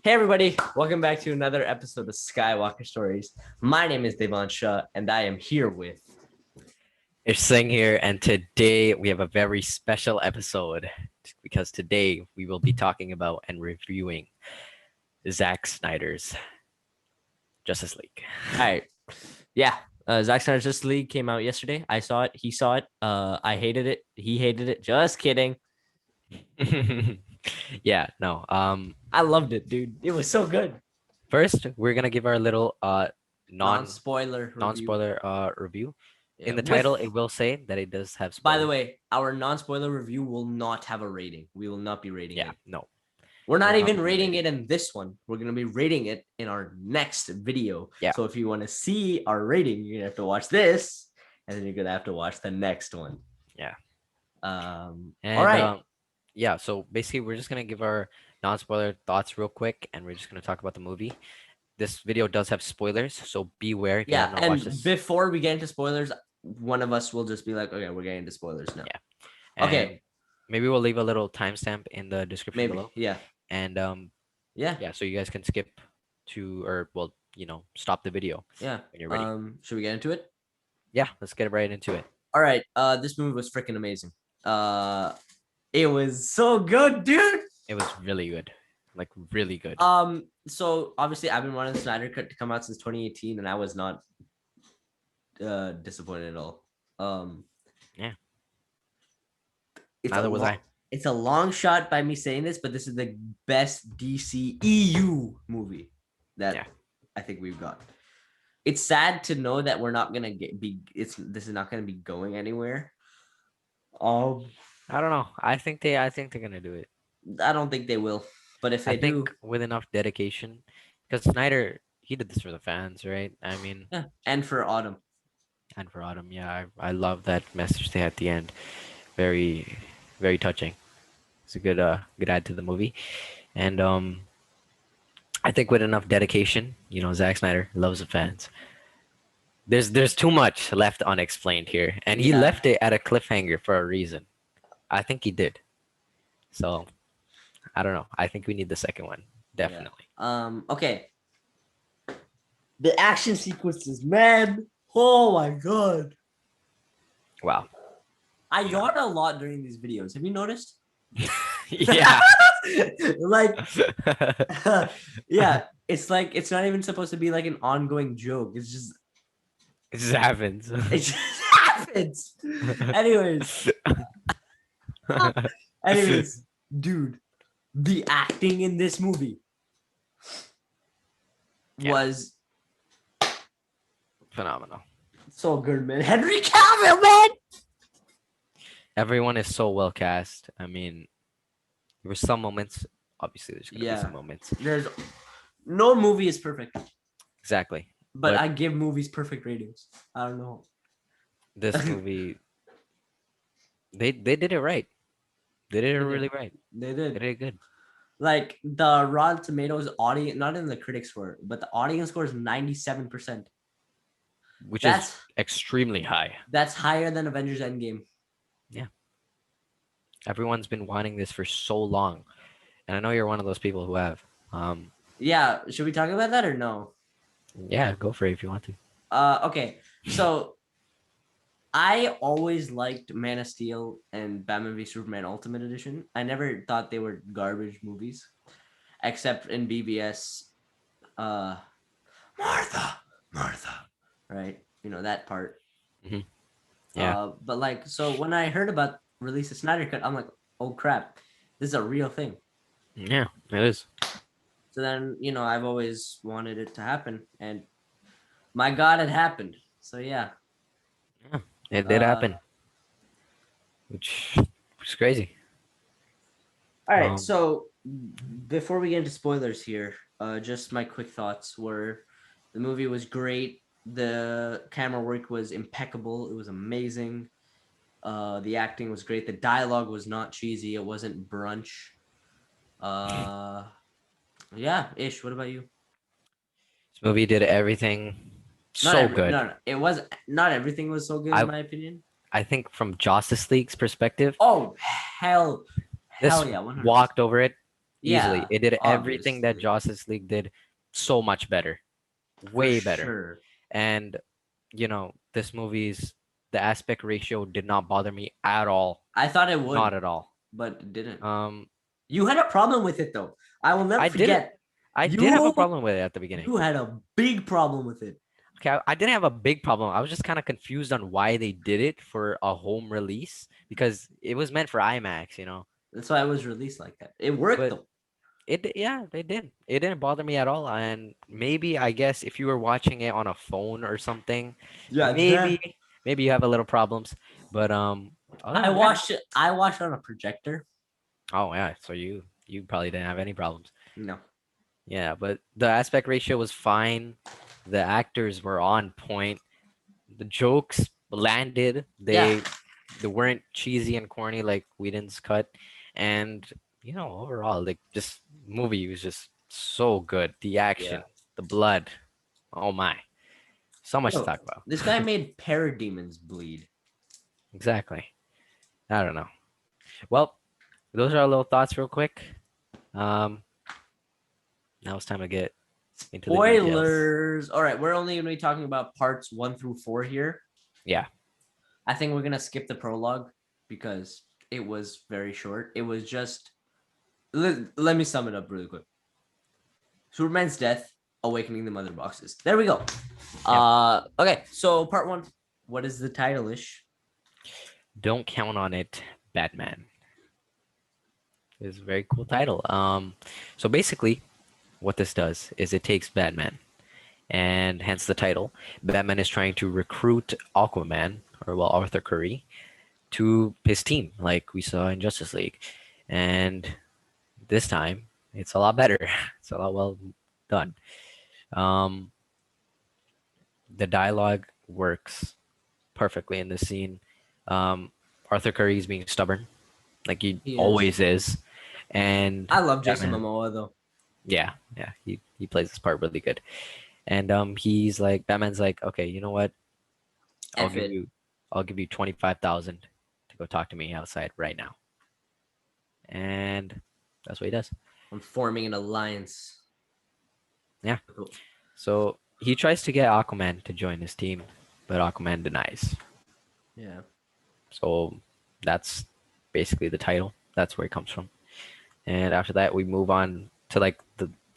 Hey everybody, welcome back to another episode of Skywalker Stories. My name is Devon Shah, and I am here with. It's Singh here, and today we have a very special episode because today we will be talking about and reviewing Zack Snyder's Justice League. All right, yeah, Zack Snyder's Justice League came out yesterday. I saw it. He saw it. I hated it. He hated it. Just kidding. Yeah, no. I loved it, dude. It was so good. First we're gonna give our little Non-spoiler review. non-spoiler review. Yeah, In the title, it will say that it does have By spoilers. the way, our non-spoiler review will not have a rating. We will not be rating it. No. We're not We'll even not be rating rating it in this one. We're going to be rating it in our next video. Yeah. So if you want to see our rating, you're going to have to watch this, and then you're going to have to watch the next one. Yeah. All And, right. yeah, so basically we're just gonna give our non-spoiler thoughts real quick, and we're just gonna talk about the movie. This video does have spoilers, so beware if you have Yeah. not And watched this. before we get into spoilers, one of us will just be like, okay, we're getting into spoilers now. Yeah. Okay. And maybe we'll leave a little timestamp in the description Maybe. below. Yeah. And Yeah. so you guys can skip to, or well, stop the video Yeah. when you're ready. Should we get into it? Yeah, let's get right into it. All right. This movie was freaking amazing. It was so good, dude. It was really good. Like really good. So obviously I've been wanting the Snyder Cut to come out since 2018, and I was not disappointed at all. Yeah. It's Neither was I. It's a long shot by me saying this, but this is the best DC EU movie that I think we've got. It's sad to know that we're not gonna this is not gonna be going anywhere. I don't know. I think they're gonna do it. I don't think they will, but if they I think do, with enough dedication, because Snyder, he did this for the fans, right? I mean, yeah. And for Autumn. and for Autumn, yeah, I love that message they had at the end. Very, very touching. It's a good add to the movie, and I think with enough dedication, Zack Snyder loves the fans. There's too much left unexplained here, and he left it at a cliffhanger for a reason. I think he did. So, I don't know. I think we need the second one, definitely. Yeah. Okay. The action sequences, man. Oh my god. Wow. I yawn a lot during these videos. Have you noticed? Yeah. Like, yeah. It's like it's not even supposed to be like an ongoing joke. It's just It just happens. it just happens. Anyways, dude, the acting in this movie was phenomenal. so good, man. Henry Cavill, man. Everyone is so well cast. I mean, there were some moments. Obviously, there's gonna be some moments. There's no movie is perfect. Exactly. But I give movies perfect ratings. I don't know. This movie, they did it right. They did it really right. They did. They did it good. Like the Rotten Tomatoes audience, not in the critic score, but the audience score is 97%. Which is extremely high. That's higher than Avengers Endgame. Yeah. Everyone's been wanting this for so long. And I know you're one of those people who have. Yeah. Should we talk about that or no? Yeah, go for it if you want to. Okay. So I always liked Man of Steel and Batman v Superman Ultimate Edition. I never thought they were garbage movies, except in BVS. Martha, right? You know that part. Mm-hmm. Yeah. But like, so when I heard about release of Snyder Cut, I'm like, oh crap, this is a real thing. Yeah, it is. So then, I've always wanted it to happen, and my God, it happened. So yeah. Yeah, it did happen. Which is crazy. All right, so before we get into spoilers here, just my quick thoughts were the movie was great. The camera work was impeccable. It was amazing. The acting was great. The dialogue was not cheesy. It wasn't brunch. Yeah, Ish, what about you? This movie did everything good. No, it was not everything was so good in my opinion. I think from Justice League's perspective. Oh, hell yeah. 100%. Walked over it. easily. Yeah, It did everything that obviously. Justice League did so much better, For way better. sure. And this movie's the aspect ratio did not bother me at all, I thought it not would, at all. but it didn't. Um, You had a problem with it though. I will never I did forget. I did have a You problem with it at the beginning. you had a big problem with it. Okay, I didn't have a big problem. I was just kind of confused on why they did it for a home release because it was meant for IMAX. That's why it was released like that. It worked But though. yeah, they did. It didn't bother me at all. And maybe I guess if you were watching it on a phone or something, Yeah, maybe maybe you have a little problems. But other I than that, watched it. I watched it on a projector. oh yeah, so you probably didn't have any problems. No. Yeah, but the aspect ratio was fine. The actors were on point. The jokes landed. Yeah. They weren't cheesy and corny like Whedon's cut. And overall, like this movie was just so good. The Yeah. action, the blood. Oh my. So much to Yo, talk about. this guy made parademons bleed. Exactly. I don't know. Well, those are our little thoughts real quick. Um Now it's time to get into the details. Spoilers. All right, we're only going to be talking about parts 1 through 4 here. Yeah. I think we're going to skip the prologue because it was very short. It was just. Let me sum it up really quick. Superman's death, awakening the mother boxes. There we go. Yep. Okay, so part 1. What is the title ish? Don't count on it, Batman. It's a very cool title. So basically, what this does is it takes Batman, and hence the title. Batman is trying to recruit Aquaman, or well, Arthur Curry, to his team, like we saw in Justice League. And this time, it's a lot better. It's a lot well done. Um, the dialogue works perfectly in this scene. Um, Arthur Curry is being stubborn, like he He is. always is, and I love Jason Batman, Momoa though. yeah, he plays this part really good. And he's like, Batman's like, okay, you know what? I'll F give it. you, I'll give you 25,000 to go talk to me outside right now. And that's what he does. I'm forming an alliance. Yeah. So he tries to get Aquaman to join his team, but Aquaman denies. Yeah. So that's basically the title. That's where it comes from. And after that, we move on to like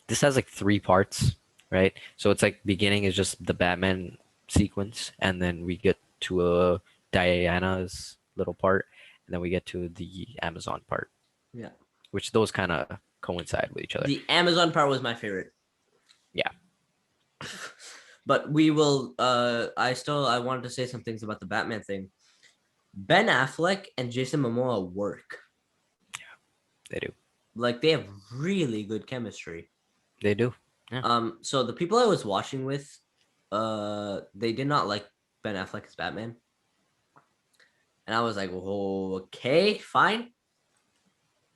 this has like 3 parts, right? So it's like beginning is just the Batman sequence, and then we get to a Diana's little part, and then we get to the Amazon part, Yeah. which those kind of coincide with each other. The Amazon part was my favorite. Yeah. But we will I wanted to say some things about the Batman thing. Ben Affleck and Jason Momoa work. They do. Like they have really good chemistry. They do. Yeah. So the people I was watching with, they did not like Ben Affleck as Batman. And I was like, oh, okay, fine.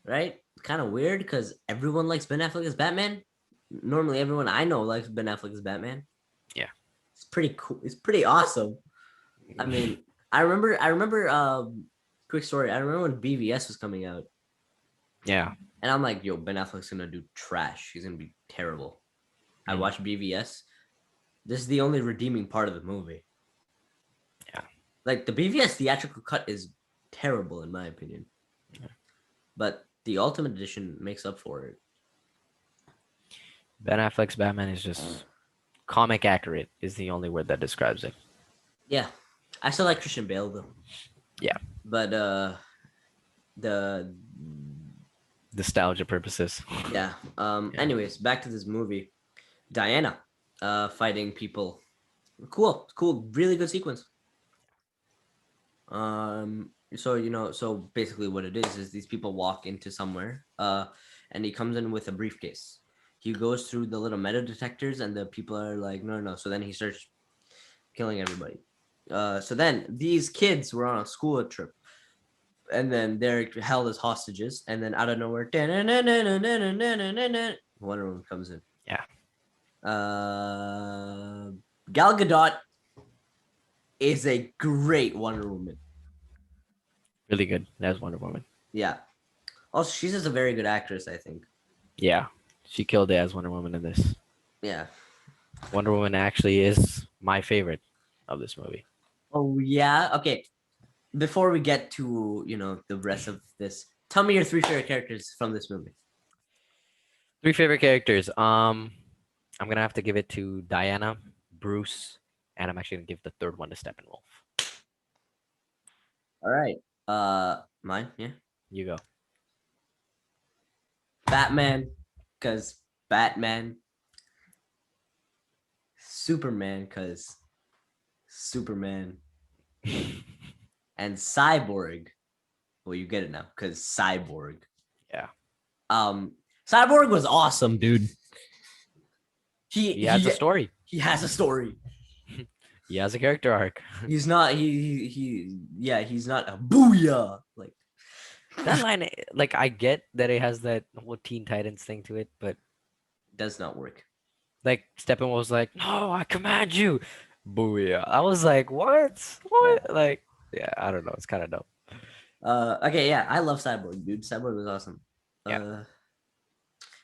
Right? Kind of weird because everyone likes Ben Affleck as Batman. Normally everyone I know likes Ben Affleck as Batman. Yeah. It's pretty cool. It's pretty awesome. I mean, I remember quick story. I remember when BVS was coming out. Yeah. And I'm like, yo, Ben Affleck's gonna do trash. He's gonna be terrible. I watched BVS. This is the only redeeming part of the movie. Yeah. Like the BVS theatrical cut is terrible in my opinion. Yeah. But the Ultimate Edition makes up for it. Ben Affleck's Batman is just comic accurate is the only word that describes it. Yeah. I still like Christian Bale though. Yeah. But the nostalgia purposes. Yeah. Anyways, back to this movie. Diana fighting people. Cool. Really good sequence. So basically what it is these people walk into somewhere and he comes in with a briefcase. He goes through the little metal detectors and the people are like, no. So then he starts killing everybody. So then these kids were on a school trip and then they're held as hostages. And then out of nowhere, Wonder Woman comes in. Yeah. Gal Gadot is a great Wonder Woman. Really good. That's Wonder Woman. Yeah. Also, she's just a very good actress, I think. Yeah, she killed it as Wonder Woman in this. Yeah. Wonder Woman actually is my favorite of this movie. Oh yeah. Okay. Before we get to the rest of this, tell me your three favorite characters from this movie. Three favorite characters. I'm gonna have to give it to Diana, Bruce, and I'm actually gonna give the third one to Steppenwolf. All right. Mine. Yeah. You go. Batman, because Batman. Superman, because Superman, and Cyborg. Well, you get it now, because Cyborg. Yeah, Um, Cyborg was awesome, dude. He he has a story. he has a story. He has a character arc. He's not yeah, he's not a booyah like That line, like, I get that it has that whole Teen Titans thing to it, but does not work. like Steppenwolf was like, "No, I command you." Booyah! I was like, "What? Yeah. What?" Like, yeah, I don't know. It's kind of dumb. Okay, yeah, I love Cyborg, dude. Cyborg was awesome. Yeah.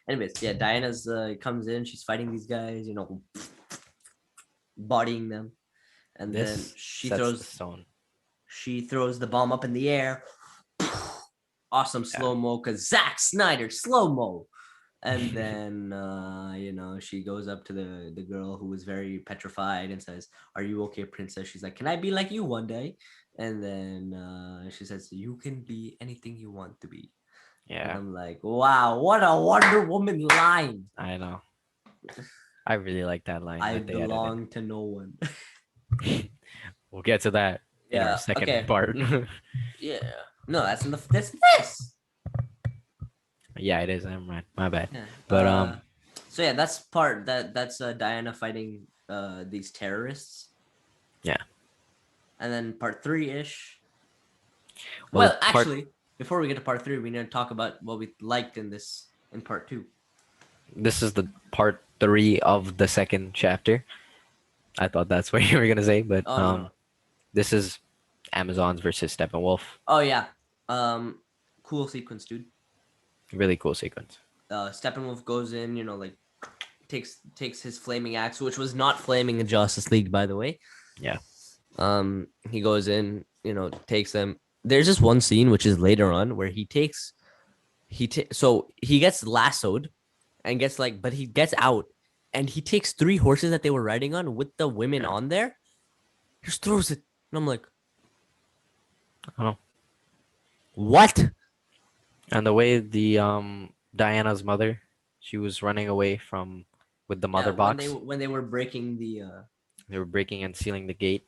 Anyways, yeah, Diana's comes in, she's fighting these guys, bodying them, and then This sets the stone. she throws the bomb up in the air. Awesome Yeah. slow mo, cause Zack Snyder slow mo. And then she goes up to the girl who was very petrified and says, "Are you okay, princess?" She's like, "Can I be like you one day?" And then she says, "You can be anything you want to be." And Yeah, I'm like, wow, what a Wonder Woman line. I know. I really like that line I that they edited. belong to no one. We'll get to that in our Yeah, second okay. part. Yeah. No, that's this. Yeah, it is. I'm right. My bad. Yeah. But So yeah, that's Diana fighting these terrorists. yeah. And then part 3-ish. Well, the Well, part actually, before we get to part 3, we need to talk about what we liked in part 2. this is the part 3 of the second chapter. I thought that's what you were gonna say, but Oh no. this is Amazons versus Steppenwolf. Oh yeah. Cool sequence, dude. Really cool sequence. Steppenwolf goes in, like takes his flaming axe, which was not flaming in Justice League, by the way. Yeah. He goes in, takes them. There's this one scene which is later on where so he gets lassoed and gets but he gets out and he takes 3 horses that they were riding on with the women Yeah. on there, just throws it, and I'm like, Oh. what? And the way the Diana's mother, she was running away from with the mother Yeah, box. when they were breaking the They were breaking and sealing the gate.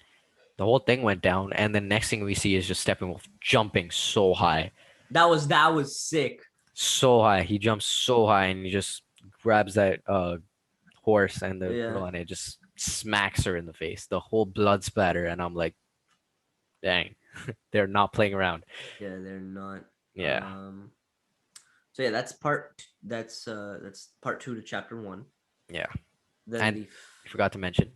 The whole thing went down, and the next thing we see is just Steppenwolf jumping so high. that was sick. So high. He jumps so high and he just grabs that horse and the Yeah, girl and it just smacks her in the face. The whole blood splatter, and I'm like, dang, they're not playing around. yeah, they're not. Yeah. So yeah, that's part 2 to chapter 1. Yeah. Then And I forgot to mention,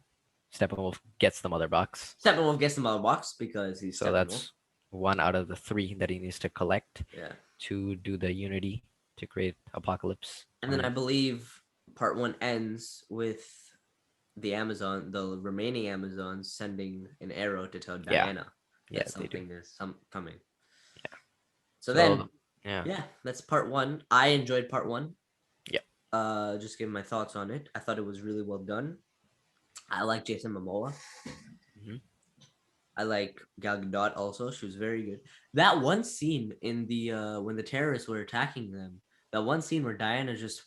Steppenwolf gets the mother box. Steppenwolf gets the mother box because he's So Steppenwolf. that's one out of the 3 that he needs to collect Yeah. to do the unity to create apocalypse. And then I believe part 1 ends with the remaining Amazons sending an arrow to tell Diana that something is coming. Yeah. So then, yeah, that's part 1. I enjoyed part 1. Yeah. Just giving my thoughts on it. I thought it was really well done. I like Jason Momoa. Mhm. I like Gal Gadot also. She was very good. That one scene in the when the terrorists were attacking them, that one scene where Diana's just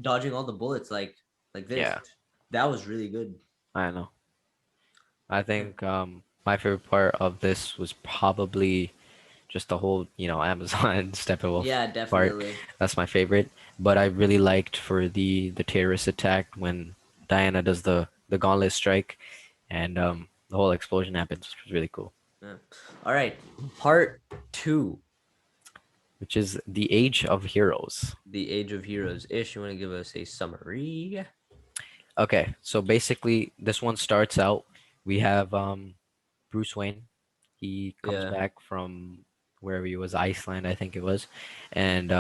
dodging all the bullets like this. Yeah. That was really good. I know. I think my favorite part of this was probably just the whole, Amazon Steppenwolf Yeah, part. definitely. That's my favorite. But I really liked for the terrorist attack when Diana does the gauntlet strike, and the whole explosion happens, which was really cool. Yeah. All right, part 2, Which is the Age of Heroes. the Age of Heroes. Ish, you want to give us a summary? Okay, so basically this one starts out. We have Bruce Wayne. He comes Yeah. back from wherever he was, Iceland, I think it was, and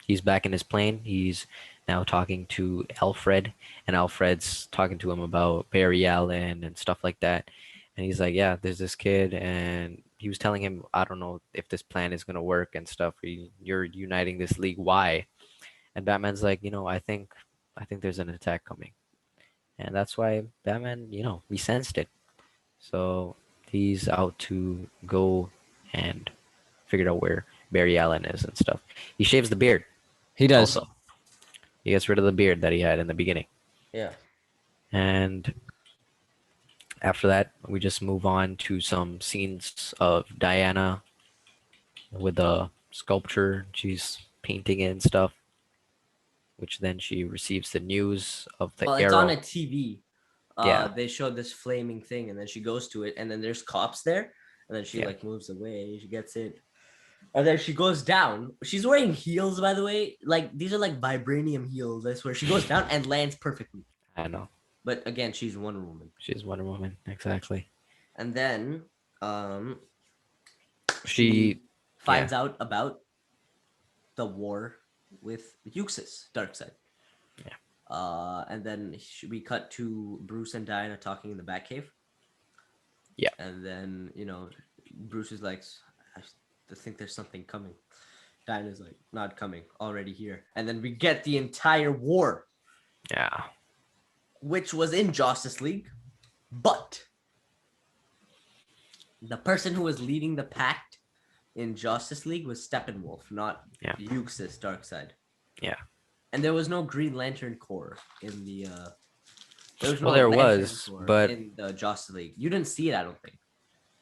he's back in his plane. He's now talking to Alfred, and Alfred's talking to him about Barry Allen and stuff like that. And he's like, "Yeah, there's this kid," and he was telling him, "I don't know if this plan is gonna work and stuff. You're uniting this league. Why?" And Batman's like, I think there's an attack coming, and that's why Batman, he sensed it. So he's out to go and figure out where Barry Allen is and stuff. He shaves the beard He does. also. He gets rid of the beard that he had in the beginning. Yeah. And after that, we just move on to some scenes of Diana with the sculpture. She's painting it and stuff, which then she receives the news of the Well, it's on arrow. a TV. Yeah. They showed this flaming thing, and then she goes to it, and then there's cops there, and then she Yeah. like moves away. She gets it, and then she goes down. She's wearing heels, by the way. Like these are like vibranium heels. I swear. She goes down and lands perfectly. I know. But again, she's Wonder Woman. She's Wonder Woman. Exactly. And then She finds out about the war with Uxas, Darkseid. Yeah. And then we cut to Bruce and Diana talking in the Batcave. Yeah. And then, Bruce is like, I think there's something coming. Diana's like, not coming, already here. And then we get the entire war. Yeah. Which was in Justice League. But the person who was leading the pact in Justice League was Steppenwolf, not Uxas Darkseid. Yeah. And there was no Green Lantern Corps in the there was, but in the Justice League. You didn't see it, I don't think.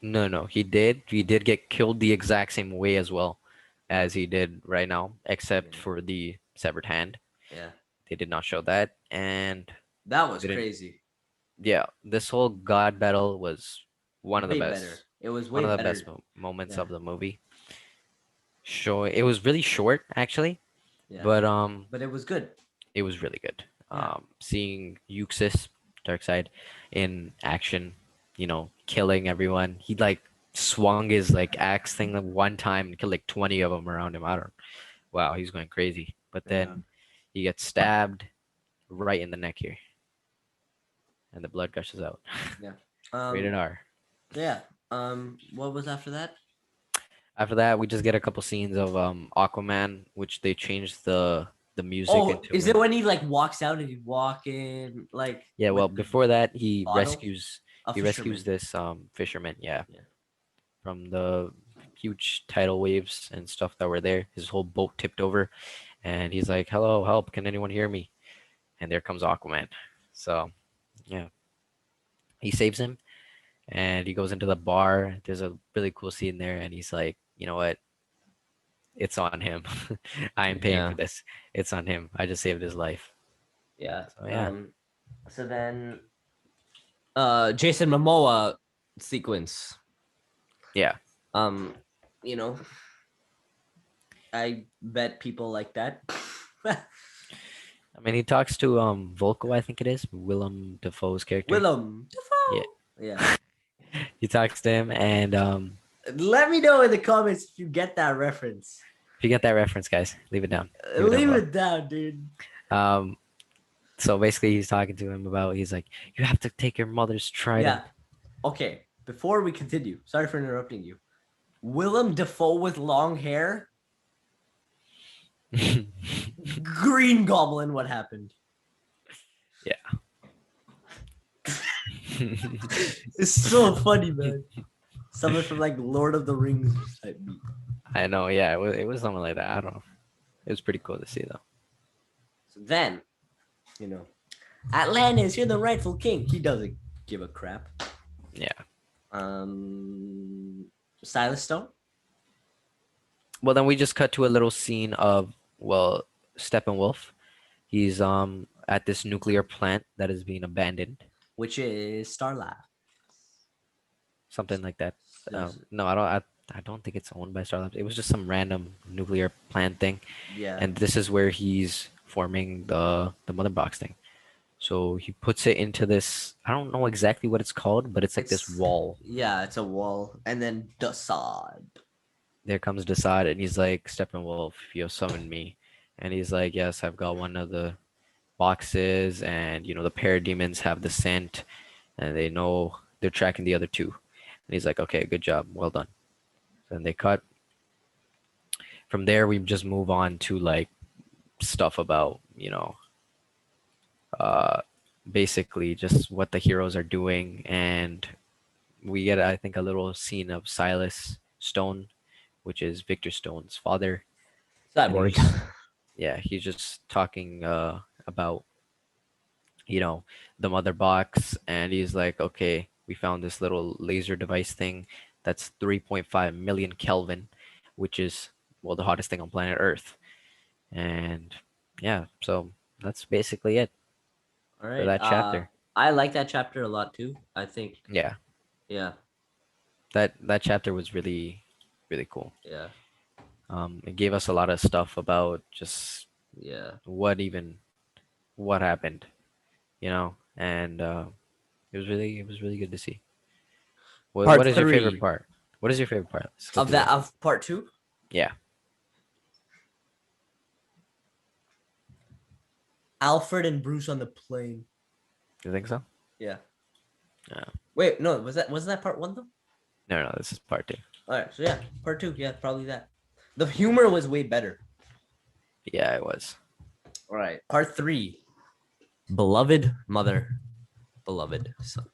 No, he did. He did get killed the exact same way as well as he did right now, except for the severed hand. Yeah. They did not show that, and that was crazy. Yeah, this whole God battle was one of the best. Better. It was way one of the better. best moments of the movie. It was really short, actually. Yeah. But it was good. It was really good. Yeah. Seeing Uxas, Darkseid, in action, killing everyone. He like swung his like axe thing one time and killed like 20 of them around him. Wow, he's going crazy. But then he gets stabbed right in the neck here, and the blood gushes out. Yeah. Rated R. Yeah. What was after that? After that, we just get a couple scenes of Aquaman, which they changed the music. Is it when he like walks out and he's walking like? Yeah, well, before that, he bottle? rescues this fisherman. Yeah, from the huge tidal waves and stuff that were there. His whole boat tipped over, and he's like, "Hello, help! Can anyone hear me?" And there comes Aquaman. So, yeah, he saves him, and he goes into the bar. There's a really cool scene there, and he's like, "You know what? It's on him. I am paying for this. It's on him. I just saved his life." Yeah. So, yeah. So then, Jason Momoa sequence. Yeah. I bet people like that. I mean, he talks to Volko, I think it is Willem Dafoe's character. Willem Dafoe. Yeah. He talks to him, and let me know in the comments if you get that reference. If you get that reference, guys, leave it down. Leave it down, dude. So basically, he's talking to him about. He's like, "You have to take your mother's trident." Yeah. Okay. Before we continue, sorry for interrupting you. Willem Dafoe with long hair. Green Goblin. What happened? Yeah. It's so funny, man. Someone from like Lord of the Rings type beat. I know, yeah, it was something like that. I don't know. It was pretty cool to see, though. So then, Atlantis, you're the rightful king. He doesn't give a crap. Yeah. Silas Stone. Well, then we just cut to a little scene of Steppenwolf. He's at this nuclear plant that is being abandoned, which is Starlab. Something like that. No, I don't think it's owned by Starlab. It was just some random nuclear plant thing. Yeah. And this is where he's forming the mother box thing. So he puts it into this. I don't know exactly what it's called, but it's like this wall. Yeah, it's a wall, and then Desaad. There comes Desaad, and he's like, "Steppenwolf, you have summoned me. And he's like, yes, I've got one of the boxes, and the parademons have the scent, and they know they're tracking the other two. And he's like, okay, good job, well done. Then they cut. From there, we just move on to like stuff about uh, basically just what the heroes are doing, and we get, I think, a little scene of Silas Stone, which is Victor Stone's father, and Cyborg. he's just talking about the mother box, and he's like, okay, we found this little laser device thing that's 3.5 million Kelvin, which is, well, the hottest thing on planet Earth. And yeah, so that's basically it All for right. that chapter. I like that chapter a lot too. I think. Yeah, Yeah. that chapter was really really cool. Yeah. It gave us a lot of stuff about just Yeah. what happened, and it was really good to see. What Part is your favorite three part? What is your favorite part? Let's go of through that that. of part two. Yeah, Alfred and Bruce on the plane. you think so? Yeah. No, Wait, no, wasn't that part one though? no, no. This is part two. All right, so yeah, part two, yeah, probably that. The humor was way better. Yeah, it was. All right, part three, beloved mother, beloved son.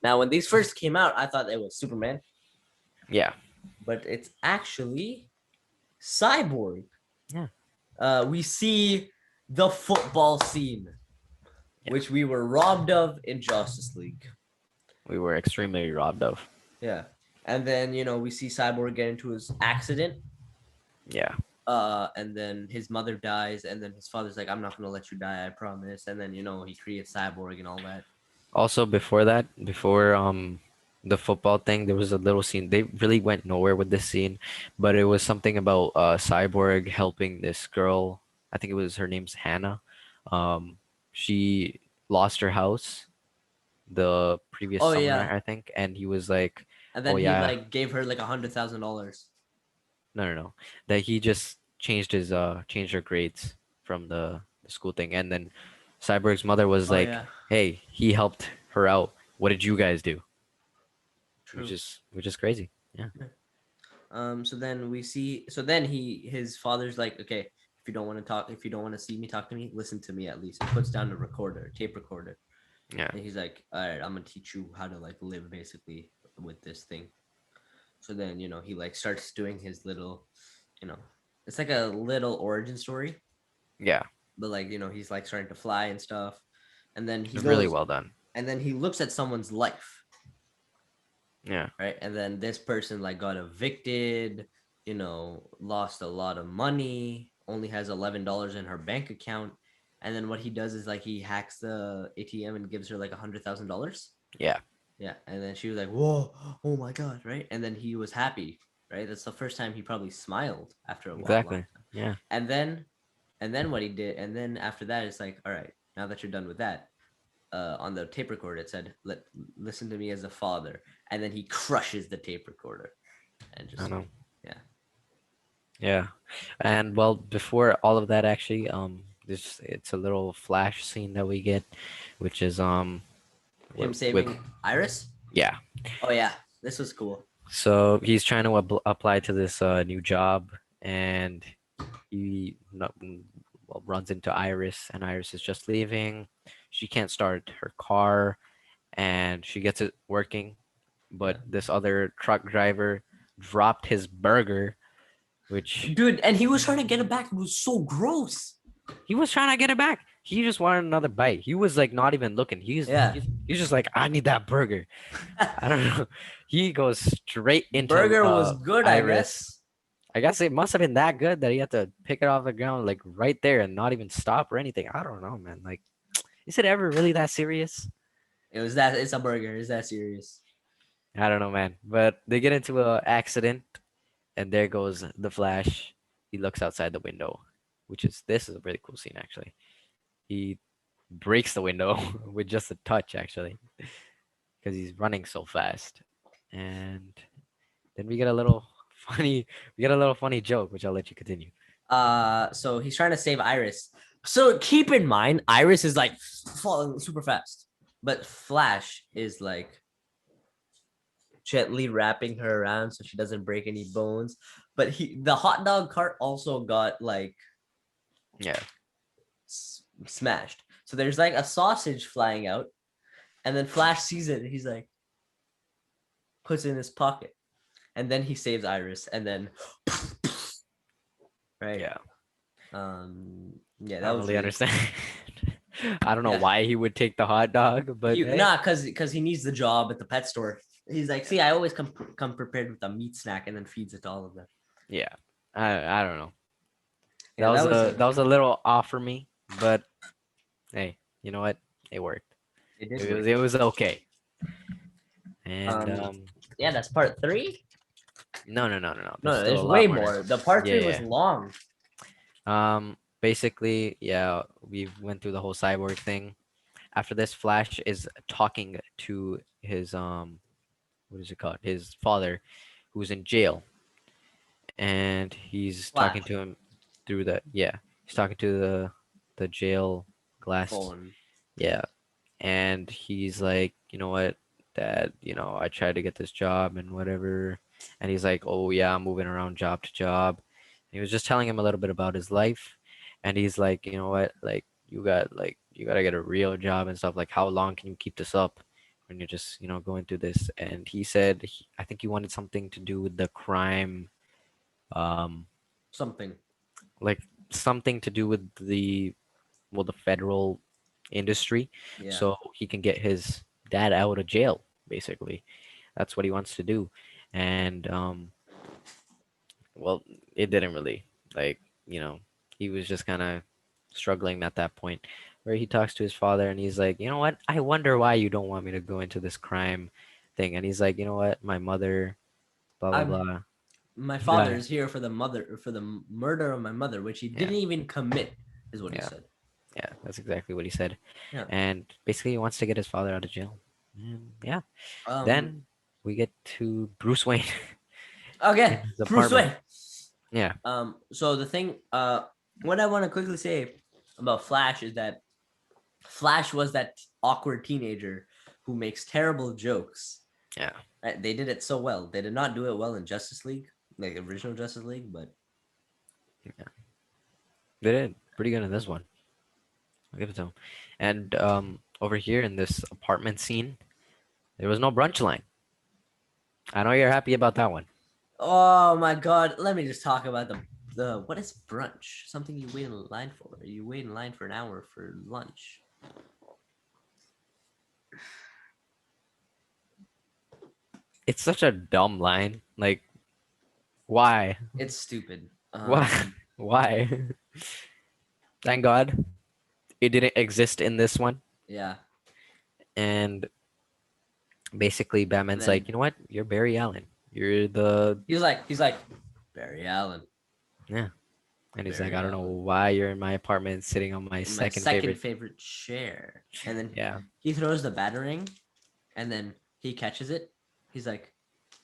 Now, when these first came out, I thought it was Superman, Yeah, but it's actually Cyborg. yeah, We see the football scene, yeah. which we were robbed of in Justice League. We were extremely robbed of. Yeah, and then we see Cyborg get into his accident. Yeah. And then his mother dies, and then his father's like, I'm not gonna let you die, I promise. And then he creates Cyborg and all that. Also, before that, before the football thing, there was a little scene. They really went nowhere with this scene, but it was something about Cyborg helping this girl. I think it was her name's Hannah. She lost her house the previous Oh summer, yeah. I think, and he was like, And "Oh then he yeah, like gave her like $100,000. no, no, no," that he just changed her grades from the school thing, and then Cyborg's mother was Oh like, yeah, "Hey, he helped her out. What did you guys do?" which true. is which is crazy. Yeah. So then we see. So then his father's like, okay, if you don't want to talk, if you don't want to see me talk to me, listen to me at least. He puts down the recorder, tape recorder, Yeah. and he's like, all right, I'm gonna teach you how to like live basically with this thing. So then he like starts doing his little, you know, it's like a little origin story, Yeah. but like he's like starting to fly and stuff, and then he It's really goes, well done. and then he looks at someone's life, Yeah. right, and then this person like got evicted, lost a lot of money, only has $11 in her bank account, and then what he does is like he hacks the ATM and gives her like $100,000. Yeah. Yeah, and then she was like, whoa, oh my god, right, and then he was happy, right, that's the first time he probably smiled after a long Exactly. time. Yeah. And then what he did, and then after that it's like, all right, now that you're done with that, on the tape recorder it said, listen to me as a father, and then he crushes the tape recorder and I just, know. yeah. Yeah. And well, before all of that, actually, this it's a little flash scene that we get, which is Him with saving Iris. yeah. Oh yeah, this was cool. So he's trying to apply to this new job, and he well, runs into Iris, and Iris is just leaving. She can't start her car, and she gets it working, but Yeah, this other truck driver dropped his burger, which dude, and he was trying to get it back. It was so gross. he was trying to get it back. He just wanted another bite. He was like not even looking. Yeah. He's just like, I need that burger. I don't know. He goes straight into Burger was good, I Iris. guess. I guess it must have been that good that he had to pick it off the ground like right there and not even stop or anything. I don't know, man. Like, is it ever really that serious? It's a burger. Is that serious? I don't know, man. But they get into a accident, and there goes the Flash. He looks outside the window, which is this is a really cool scene actually. He breaks the window with just a touch actually, because he's running so fast. And then we get a little funny. We get a little funny joke, which I'll let you continue. So he's trying to save Iris. So keep in mind, Iris is like falling super fast, but Flash is like gently wrapping her around so she doesn't break any bones. But the hot dog cart also got like Yeah. smashed. So there's like a sausage flying out, and then Flash sees it and he's like puts it in his pocket, and then he saves Iris, and then right. Yeah. Yeah, I that don't was really really understand. I don't know yeah. why he would take the hot dog, but He hey. nah, cause he needs the job at the pet store. He's like, see, I always come prepared with a meat snack, and then feeds it to all of them. Yeah. I don't know. Yeah, that was That was a little off for me, but hey, you know what? It worked. it did work. It was okay. And Um, yeah, that's part three. no. There's No, still there's a way lot more. more. The part three was Yeah, long. basically, yeah, we went through the whole cyborg thing. After this, Flash is talking to his what is it called? His father, who's in jail, and he's talking Flash to him through the yeah, he's talking to the jail glass. phone. Yeah, and he's like, you know what, Dad, you know, I tried to get this job and whatever. And he's like, oh yeah, I'm moving around job to job. He was just telling him a little bit about his life, and he's like, you know what, like you gotta get a real job and stuff. Like, how long can you keep this up when you're just, you know, going through this? And he said, I think he wanted something to do with the crime, um, Something. like something to do with the well, the federal industry, Yeah. so he can get his dad out of jail. Basically, that's what he wants to do. And well, it didn't really, like, you know, he was just kind of struggling at that point, where he talks to his father and he's like, you know what, I wonder why you don't want me to go into this crime thing. And he's like, you know what, my mother, blah blah I'm blah, my father died. is here for the murder of my mother, which he Yeah, didn't even commit, is what he yeah, said. yeah, that's exactly what he said. Yeah. And basically he wants to get his father out of jail. And yeah, Um. then we get to Bruce Wayne in Again, his Bruce apartment. Wayne. Yeah, So the thing. What I want to quickly say about Flash is that Flash was that awkward teenager who makes terrible jokes. yeah, They did it so well. They did not do it well in Justice League, like original Justice League, but they did pretty good in this one. I'll give it to him. And over here in this apartment scene, there was no brunch line. I know you're happy about that one. oh my god, let me just talk about the what is brunch? Something you wait in line for. You wait in line for an hour for lunch. It's such a dumb line. Like, why? It's stupid. Why? Why? Thank God it didn't exist in this one. Yeah. And basically, And Batman's then like, you know what? You're Barry Allen. You're the he's like Barry Allen. yeah. And he's like, Barry I don't know Allen. why you're in my apartment sitting on my In my second second favorite. favorite chair. And then Yeah. he throws the batarang, and then he catches it. He's like,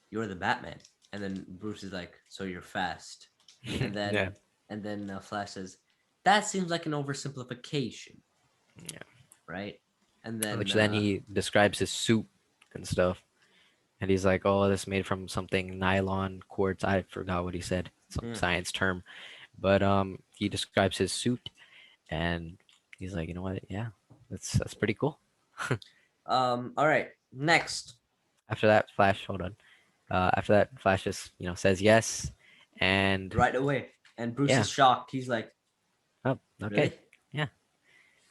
"You're the Batman." And then Bruce is like, "So you're fast." And Yeah. then Flash says, "That seems like an oversimplification, Yeah. right?" And then Which then he describes his suit and stuff. And he's like, oh, this made from something nylon quartz. I forgot what he said, some yeah. science term. But he describes his suit, and he's like, you know what? Yeah, that's pretty cool. All right. Next, After that, Flash, hold on. After that, Flash just, you know, says yes, and right away. And Bruce yeah, is shocked. He's like, oh, okay, "Really?" yeah.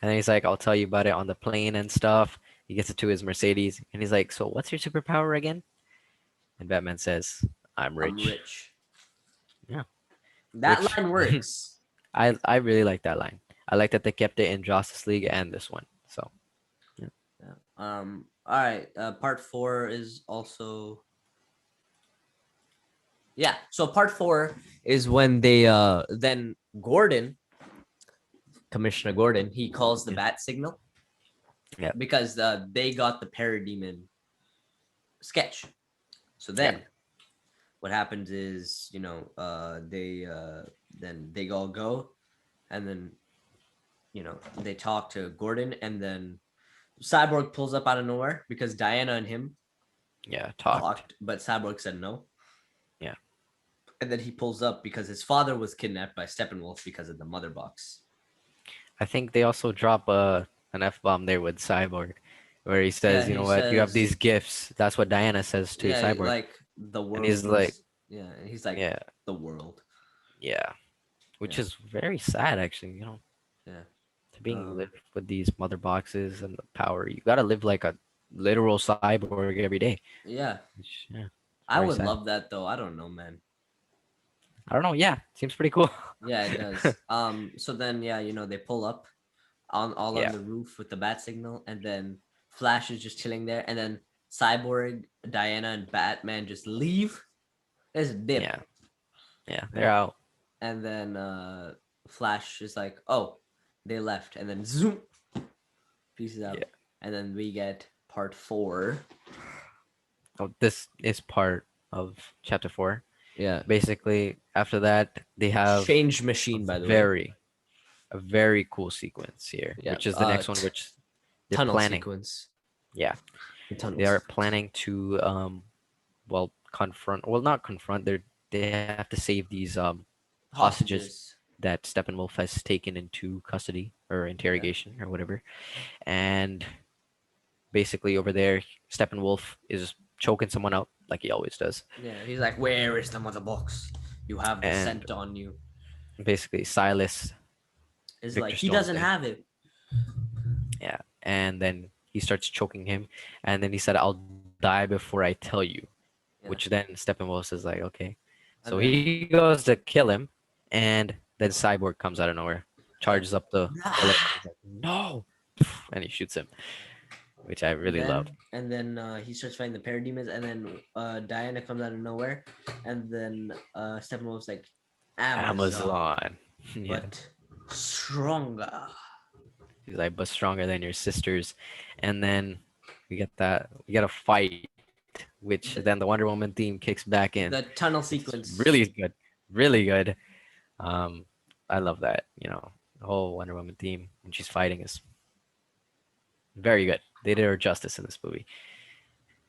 And then he's like, I'll tell you about it on the plane and stuff. He gets it to his Mercedes, and he's like, so what's your superpower again? And Batman says, I'm I'm rich. rich. Yeah, That which line works. I really like that line. I like that they kept it in Justice League and this one. So yeah, Yeah. All right. Part four is also yeah. So part four is when they then Gordon, Commissioner Gordon, he calls the yeah, bat signal yeah, because they got the parademon sketch. So yeah, then what happens is, they then they all go, and then they talk to Gordon, and then Cyborg pulls up out of nowhere because Diana and him Yeah, talked. talked, but Cyborg said no. Yeah. And then he pulls up because his father was kidnapped by Steppenwolf because of the mother box. I think they also drop an F bomb there with Cyborg, where he Yeah, says, "You know he what? You have says, these gifts." That's what Diana says to yeah, Cyborg, like the and world he's like, was, yeah, and he's like, "Yeah, the world. yeah," which Yeah, is very sad, actually. yeah. To being Um, live with these mother boxes and the power, you gotta live like a literal cyborg every day. yeah. Which, yeah, it's very I would sad. love that though. I don't know, man. I don't know. Yeah, seems pretty cool. Yeah, it does. So then, yeah, they pull up on all on Yeah, the roof with the bat signal, and then Flash is just chilling there, and then Cyborg, Diana, and Batman just leave. There's a dip, yeah, yeah. They're right? out. And then Flash is like, "Oh, they left," and then zoom, pieces Yeah. out, and then we get part 4. Oh, this is part of chapter 4. Yeah, Basically, after that, they have change a machine, by the way. very, a very cool sequence here, Yeah, which is the next one, which they're tunnel planning. sequence. Yeah, The tunnel they are sequence. planning to well, confront. Well, not confront. They have to save these hostages Hostages. that Steppenwolf has taken into custody or Yeah, interrogation or whatever, and basically over there, Steppenwolf is choking someone out like he always does, yeah. He's like, "Where is the mother box? You have the and scent on you." basically Silas, It's like Victor he Stone's doesn't dad. have it. Yeah, and then he starts choking him, and then he said, "I'll die before I tell you." Which Yeah, then Steppenwolf is like, "Okay." So and he then goes to kill him, and then Cyborg comes out of nowhere, like, charges up the bullet, and he's like, "No!" and he shoots him, which I and really then love. he starts fighting the parademons, and then Diana comes out of nowhere, and then Steppenwolf's like, Amazon, Amazon. Yeah, but stronger. he's like, "But stronger than your sisters," and then we get a fight, which then the The, Wonder Woman theme kicks back in. the tunnel It's really sequence. good, really good. Um, I love that. The whole Wonder Woman theme when she's fighting is very good. They did her justice in this movie.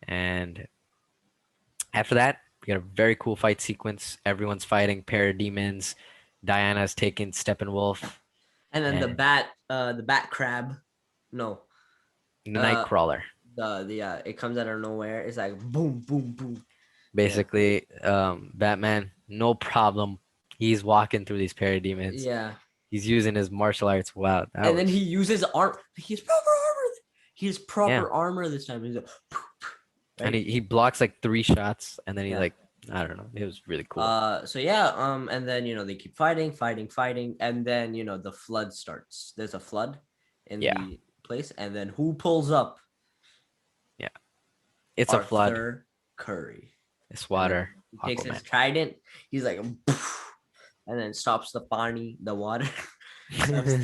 And after that, we got a very cool fight sequence. Everyone's fighting parademons. Diana's taking Steppenwolf And then and the bat crab. No, the uh, Nightcrawler. the it comes out of nowhere. It's like boom, boom, boom. Yeah, Basically, Batman, no problem. He's walking through these parademons. yeah. He's using his martial arts. Wow, that And then he was uses art. He's proper armor. He has yeah. proper armor this time. He's like, And right. he blocks like 3 shots, and then he Yeah. like I don't know. It was really cool. So yeah, and then they keep fighting, fighting, fighting, and then the flood starts. There's a flood in Yeah, the place, and then who pulls up? yeah. It's a flood. Arthur Curry. It's And then water. he takes his Aquaman. trident. He's like, and then stops the water, stops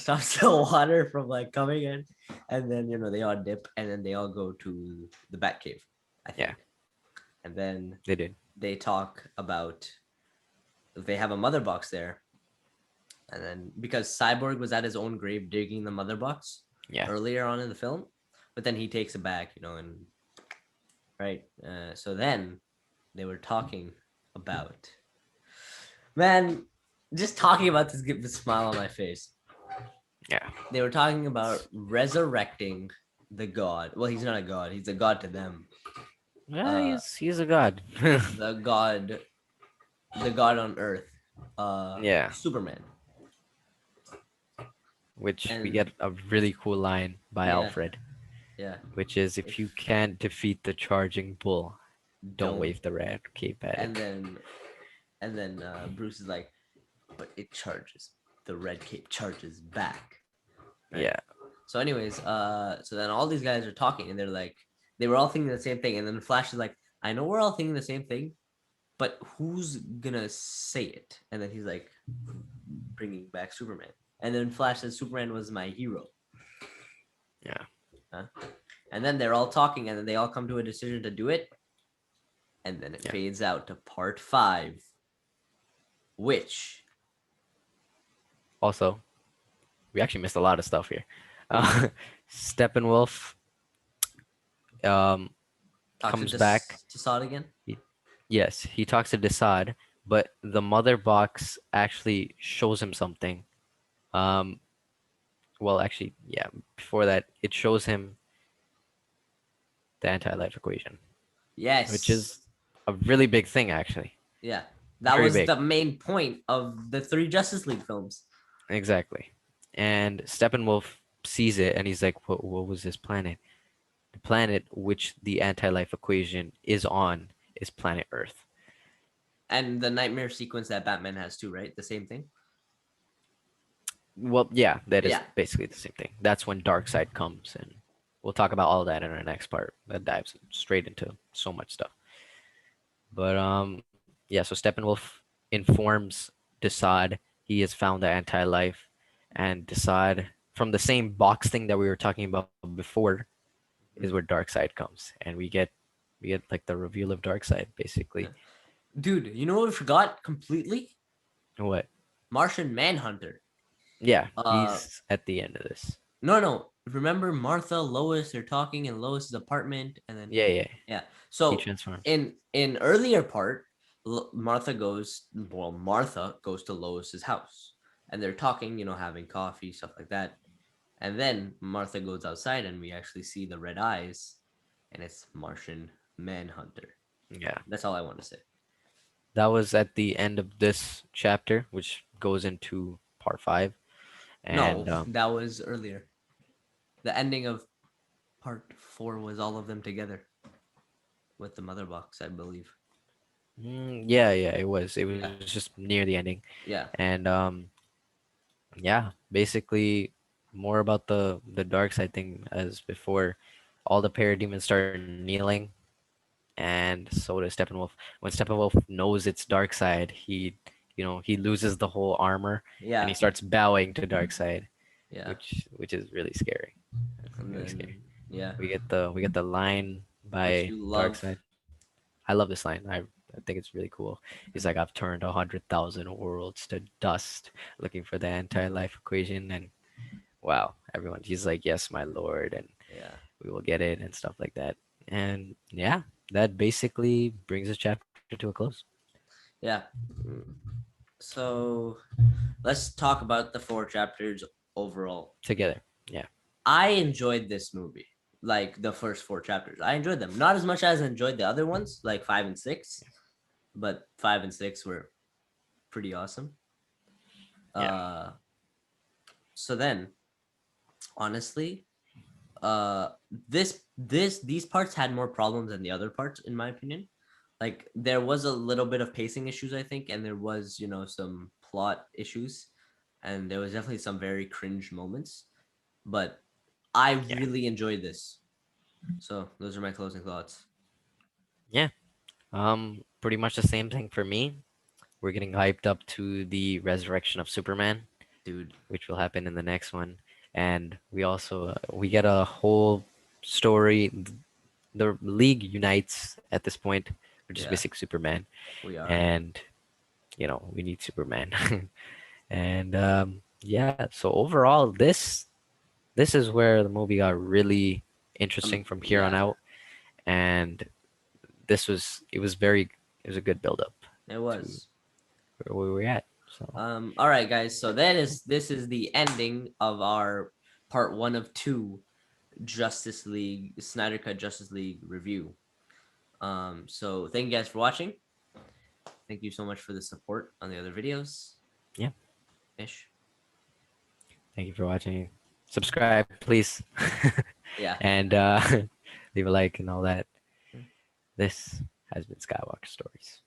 stops the water from like coming in, and then they all dip, and then they all go to the Batcave, I think, Yeah, and then they did. they talk about they have a mother box there, and then because Cyborg was at his own grave digging the mother box Yeah, earlier on in the film, but then he takes it back, and right, so then they were talking about, man, just talking about this gives a smile on my face. yeah. They were talking about resurrecting the god. Well, he's not a god. He's a god to them. Yeah, Uh, he's a god. the god, the god on Earth. Yeah, Superman. which we And get a really cool line by yeah, Alfred, yeah. which is, If "If you can't defeat the charging bull, don't don't, wave the red cape at and it." then Bruce is like, but it charges. The red cape charges back. Right. Yeah, So, anyways, so then all these guys are talking, and they're like, they were all thinking the same thing, and then Flash is like, I know we're all thinking the same thing, but who's gonna say it? And then he's like, bringing back Superman. And then Flash says Superman was my hero. yeah, Huh? And then they're all talking, and then they all come to a decision to do it. And then it yeah. fades out to part 5. Which Also, we actually missed a lot of stuff here. we Uh, Steppenwolf um, talk to comes back. this to Sod again. He- yes, he talks to Desaad, but the mother box actually shows him something. Um, well, actually, yeah, before that, it shows him the anti-life equation, which is Yes. a really big thing, actually. Yeah. That Very was big. the main point of the three Justice League films. Exactly. And Steppenwolf sees it and he's like, what was this planet? The planet which the anti-life equation is on is planet Earth. And the nightmare sequence that Batman has too, right? The same thing. Well, yeah, that is Yeah. basically the same thing. That's when Darkseid comes, and we'll talk about all that in our next part. That dives straight into so much stuff. But yeah. So Steppenwolf informs Desaad he has found the anti-life, and Desaad from the same box thing that we were talking about before is where Darkseid comes, and we get like the reveal of Darkseid basically. Yeah. Dude, you know what we forgot completely? What? Martian Manhunter. Yeah, Uh he's at the end of this. no. Remember Martha, Lois, they're talking in Lois's apartment, and then Yeah, yeah. yeah. He So transforms. in earlier part, Martha goes to Lois's house, and they're talking, having coffee, stuff like that. And then Martha goes outside, and we actually see the red eyes, and it's Martian Manhunter. Yeah. That's all I want to say. That was at the end of this chapter, which goes into part five. No, And that was earlier. The ending of part 4 was all of them together with the mother box, I believe. yeah, yeah, it was. It was Yeah, just near the ending, yeah, and yeah, basically more about the dark side thing as before. All the parademons start kneeling, and so does Steppenwolf. When Steppenwolf knows it's Darkseid, he loses the whole armor and he yeah, starts bowing to Darkseid, yeah. which is really scary. And Really scary. then yeah, We get the line which by you love. Darkseid. I love this line. I think it's really cool. He's like, I've turned 100,000 worlds to dust looking for the anti-life equation, and wow, everyone. He's like, yes, my lord, and Yeah, we will get it and stuff like that. And yeah, that basically brings this chapter to a close. yeah. Mm. So let's talk about the 4 chapters overall. Together. Yeah. I enjoyed this movie, like the first 4 chapters. I enjoyed them, not as much as I enjoyed the other ones, like 5 and 6, but 5 and 6 were pretty awesome. Yeah. Uh, so then, honestly, uh, these parts had more problems than the other parts, in my opinion. Like there was a little bit of pacing issues, I think, and there was some plot issues, and there was definitely some very cringe moments. But I Yeah. really enjoyed this. So those are my closing thoughts, Yeah. Pretty much the same thing for me. We're getting hyped up to the resurrection of Superman, dude. which will happen in the next one. And we also we get a whole story. The League unites at this point. We're just Yeah, missing Superman, we are. and we need Superman. And yeah, so overall, this is where the movie got really interesting from here on Yeah, out, and it was a good build up it to was. where we were at. So All right, guys. So this is the ending of our part 1 of 2 Justice League Snyder Cut Justice League review. So thank you guys for watching. Thank you so much for the support on the other videos. yeah, Ish. thank you for watching. Subscribe, please, Yeah. and leave a like and all that. This has been Skywalker Stories.